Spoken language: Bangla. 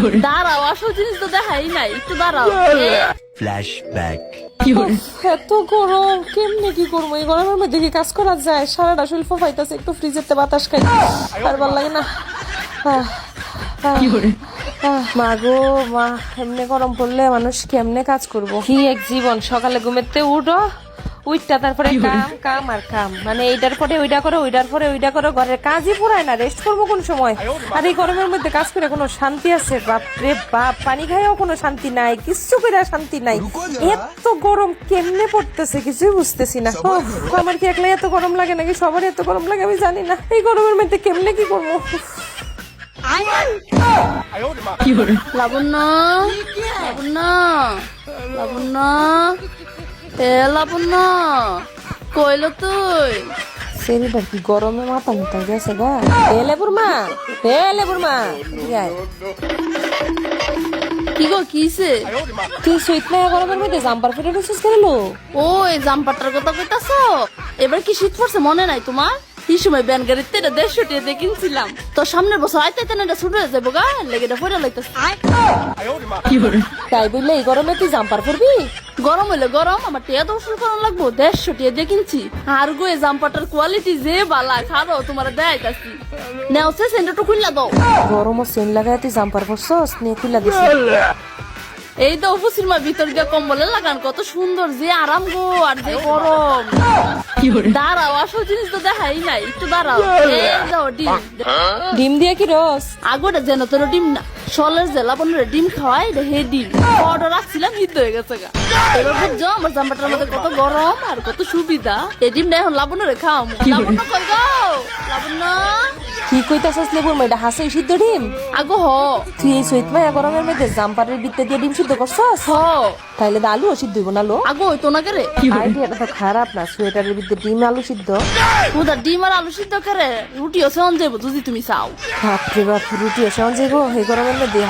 গরম। দাঁড়াও, আসল জিনিস তো দেখাই নাই, একটু দাঁড়াও। ফ্ল্যাশব্যাক। এত গরম, কেমনে কি করবো এই গরমের মধ্যে? কি কাজ করা যায়? সারাটা শরীর ফোফাইতেছে, একটু ফ্রিজের বাতাস খাই আর ভাল লাগে না। মা গো মা, এমনি গরম পড়লে মানুষ কেমনে কাজ করবো? কি এক জীবন! সকালে ঘুমেতে উঠো, উঠটা তারপরে কাম কাম আর কাম, মানে এইটার পরে ওইটা করো, ওইটার পরে ওইটা করো, ঘরের কাজই পুরায় না। রেস্ট করবো কোন সময়? আর এই গরমের মধ্যে কাজ করে কোনো শান্তি আছে? বাপরে বাপ, পানি খাইও কোনো শান্তি নাই, কিচ্ছু করে শান্তি নাই। এত গরম কেমনে পড়তেছে কিছুই বুঝতেছি না। আমার কি একলাই এত গরম লাগে নাকি সবারই এত গরম লাগে আমি জানি না। এই গরমের মধ্যে কেমনে কি করবো? লাবণ্য, লাবণ্য, লাবণ্য, এ লাবণ্য, কইল তুই? শরীরটা কি গরমে মাথা মুথা গেছে গা? এ লেবুর মা, এ লেবুর মা, এদিকে আয়। কি গো, কিছে? তুই শীত না গরমের মধ্যে জাম্পার পরে রয়েছিস কেন? ওই জাম্পারটার কথা কইতাছ? এবার কি শীত পড়ছে মনে নাই তোমার? এই সময় ব্যান গাড়িতে এটা 150 টাকা দিয়ে কিনছিলাম। তো সামনের বছর আইতে না এটা ছুটে যাবো গা, লেগে এটা পড়ে লাইতেছে। তাই বললে এই গরমে তুই জাম্পার পরবি? গরম হইলে গরম, আমার টিয়া তো ওষুধ করানো লাগবো, 150 টাকা দিয়ে কিনছি। আর গো এই জাম্পারটার কোয়ালিটি যে বালা, খারো তোমার দেখাইতাছি। নেও সে সেন্টারটা খুললা দাও। গরম সেন লাগায় তুই জাম্পার পরছস, নিয়ে খুলে দিস। এই তো অফিসের মা ভিতর গিয়ে কম্বলে লাগান, কত সুন্দর, যে আরাম গো, আর যে গরম। দাঁড়াও, আসল জিনিস তো দেখাই নাই, একটু দাঁড়াও। এই যাও ডিম, ডিম দিয়ে কি রস? আগোটা যেন তোর ডিম না, সলের জেলা বন্ধুরা ডিম খাওয়াই রে, হে ডিম অর্ডার রাখছিলাম, হিট হয়ে গেছে গা। এবার বুঝছো আমার জাম্পারটার মধ্যে কত গরম আর কত সুবিধা। এই ডিমটা এখন লাবণ্য রে খাও। লাবণ্য কই গো, লাবণ্য। কি কইতাছস লেবুর মা? এটা হাসে সিদ্ধ ডিম? আগো হ, তুই এই শীত মায়া গরমের মধ্যে জাম্পারের বিত্তে দিয়ে ডিম সিদ্ধ করছস? হ, তাইলে তো আলু সিদ্ধ হইব না লো? আগো ওই তো না কে রে? আইডিয়াটা তো খারাপ না, সোয়েটারের ভিতরে ডিম আলু সিদ্ধ। ওটা ডিম আর আলু সিদ্ধ করে রুটিও সেন যাবো যদি তুমি চাও। বাপরে বাপ, রুটি এসে যাইব এই গরমের মধ্যে?